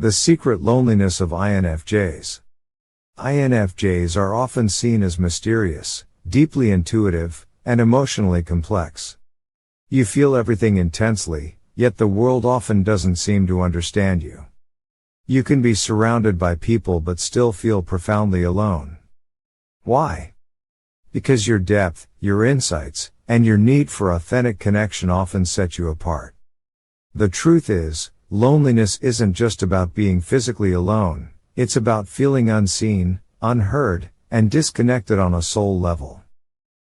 The secret loneliness of INFJs. INFJs are often seen as mysterious, deeply intuitive, and emotionally complex. You feel everything intensely, yet the world often doesn't seem to understand you. You can be surrounded by people but still feel profoundly alone. Why? Because your depth, your insights, and your need for authentic connection often set you apart. The truth is, loneliness isn't just about being physically alone, it's about feeling unseen, unheard, and disconnected on a soul level.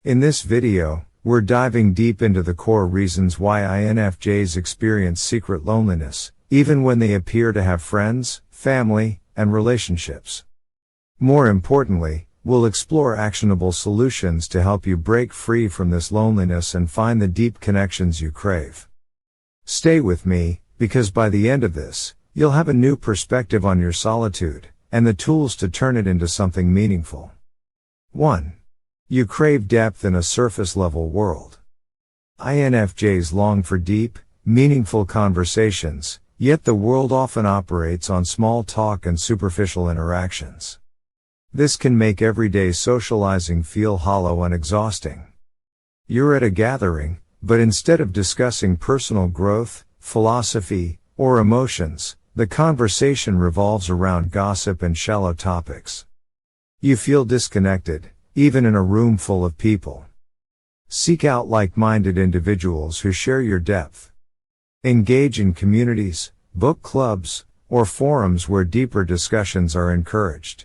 In this video, we're diving deep into the core reasons why INFJs experience secret loneliness, even when they appear to have friends, family, and relationships. More importantly, we'll explore actionable solutions to help you break free from this loneliness and find the deep connections you crave. Stay with me, because by the end of this, you'll have a new perspective on your solitude, and the tools to turn it into something meaningful. 1. You crave depth in a surface-level world. INFJs long for deep, meaningful conversations, yet the world often operates on small talk and superficial interactions. This can make everyday socializing feel hollow and exhausting. You're at a gathering, but instead of discussing personal growth, philosophy, or emotions, the conversation revolves around gossip and shallow topics. You feel disconnected, even in a room full of people. Seek out like-minded individuals who share your depth. Engage in communities, book clubs, or forums where deeper discussions are encouraged.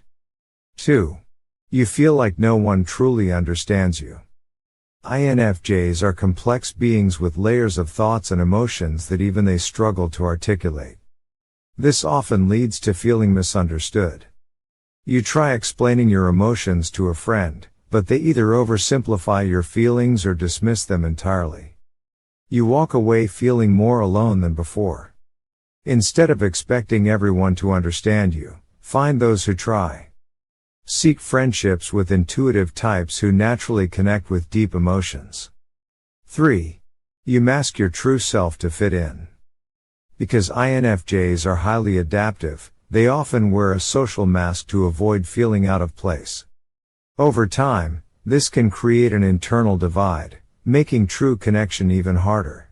2. You feel like no one truly understands you. INFJs are complex beings with layers of thoughts and emotions that even they struggle to articulate. This often leads to feeling misunderstood. You try explaining your emotions to a friend, but they either oversimplify your feelings or dismiss them entirely. You walk away feeling more alone than before. Instead of expecting everyone to understand you, find those who try. Seek friendships with intuitive types who naturally connect with deep emotions. 3. You mask your true self to fit in. Because INFJs are highly adaptive, they often wear a social mask to avoid feeling out of place. Over time, this can create an internal divide, making true connection even harder.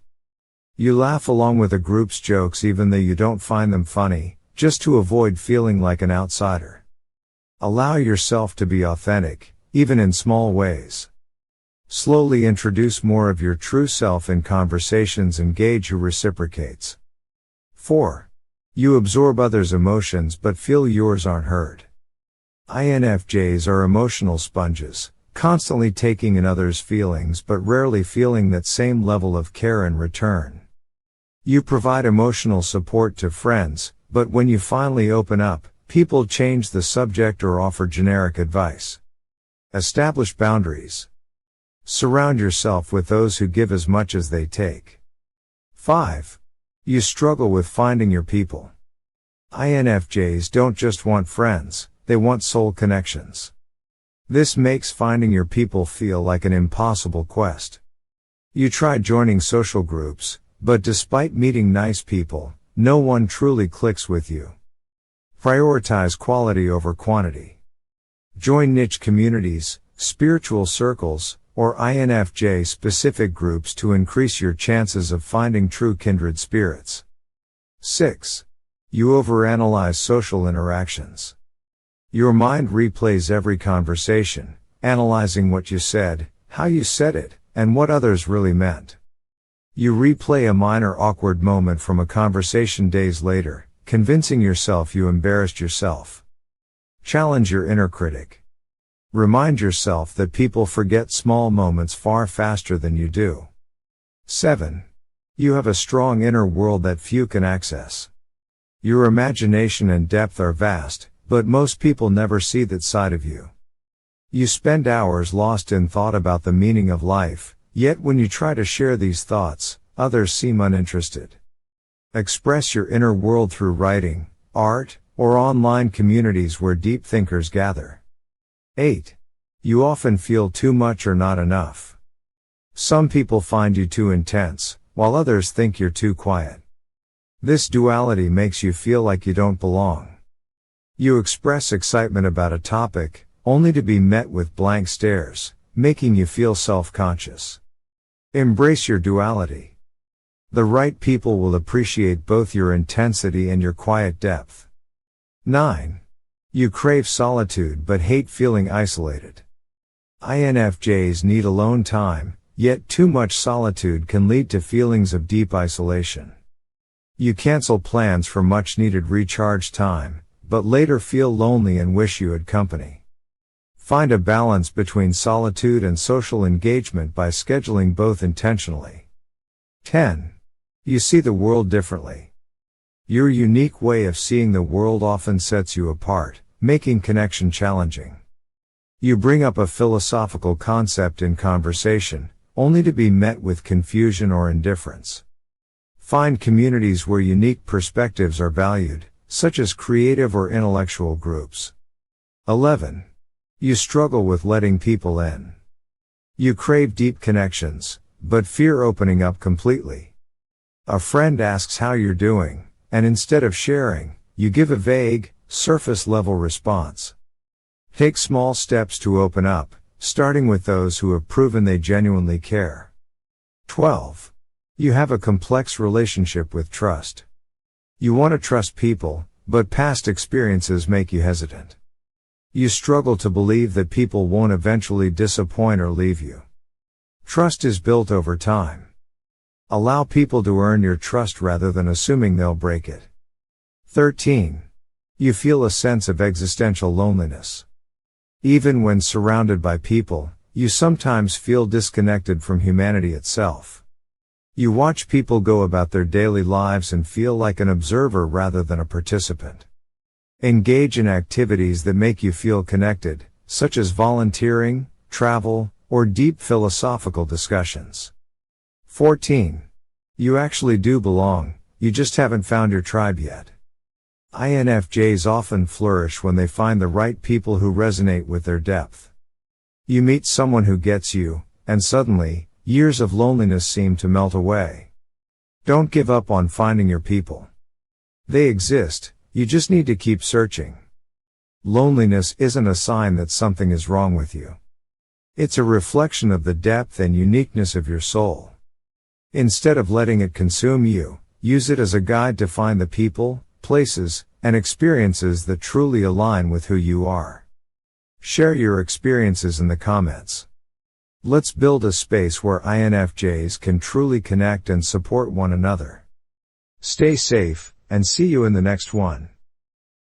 You laugh along with a group's jokes even though you don't find them funny, just to avoid feeling like an outsider. Allow yourself to be authentic, even in small ways. Slowly introduce more of your true self in conversations and gauge who reciprocates. 4. You absorb others' emotions but feel yours aren't heard. INFJs are emotional sponges, constantly taking in others' feelings but rarely feeling that same level of care in return. You provide emotional support to friends, but when you finally open up, people change the subject or offer generic advice. Establish boundaries. Surround yourself with those who give as much as they take. 5. You struggle with finding your people. INFJs don't just want friends, they want soul connections. This makes finding your people feel like an impossible quest. You try joining social groups, but despite meeting nice people, no one truly clicks with you. Prioritize quality over quantity. Join niche communities, spiritual circles, or INFJ-specific groups to increase your chances of finding true kindred spirits. 6. You overanalyze social interactions. Your mind replays every conversation, analyzing what you said, how you said it, and what others really meant. You replay a minor awkward moment from a conversation days later, convincing yourself you embarrassed yourself. Challenge your inner critic. Remind yourself that people forget small moments far faster than you do. 7. You have a strong inner world that few can access. Your imagination and depth are vast, but most people never see that side of you. You spend hours lost in thought about the meaning of life, yet when you try to share these thoughts, others seem uninterested. Express your inner world through writing, art, or online communities where deep thinkers gather. 8. You often feel too much or not enough. Some people find you too intense, while others think you're too quiet. This duality makes you feel like you don't belong. You express excitement about a topic, only to be met with blank stares, making you feel self-conscious. Embrace your duality. The right people will appreciate both your intensity and your quiet depth. 9. You crave solitude but hate feeling isolated. INFJs need alone time, yet too much solitude can lead to feelings of deep isolation. You cancel plans for much needed recharge time, but later feel lonely and wish you had company. Find a balance between solitude and social engagement by scheduling both intentionally. 10. You see the world differently. Your unique way of seeing the world often sets you apart, making connection challenging. You bring up a philosophical concept in conversation, only to be met with confusion or indifference. Find communities where unique perspectives are valued, such as creative or intellectual groups. 11. You struggle with letting people in. You crave deep connections, but fear opening up completely. A friend asks how you're doing, and instead of sharing, you give a vague, surface-level response. Take small steps to open up, starting with those who have proven they genuinely care. 12. You have a complex relationship with trust. You want to trust people, but past experiences make you hesitant. You struggle to believe that people won't eventually disappoint or leave you. Trust is built over time. Allow people to earn your trust rather than assuming they'll break it. 13. You feel a sense of existential loneliness. Even when surrounded by people, you sometimes feel disconnected from humanity itself. You watch people go about their daily lives and feel like an observer rather than a participant. Engage in activities that make you feel connected, such as volunteering, travel, or deep philosophical discussions. 14. You actually do belong, you just haven't found your tribe yet. INFJs often flourish when they find the right people who resonate with their depth. You meet someone who gets you, and suddenly, years of loneliness seem to melt away. Don't give up on finding your people. They exist, you just need to keep searching. Loneliness isn't a sign that something is wrong with you. It's a reflection of the depth and uniqueness of your soul. Instead of letting it consume you, use it as a guide to find the people, places, and experiences that truly align with who you are. Share your experiences in the comments. Let's build a space where INFJs can truly connect and support one another. Stay safe, and see you in the next one.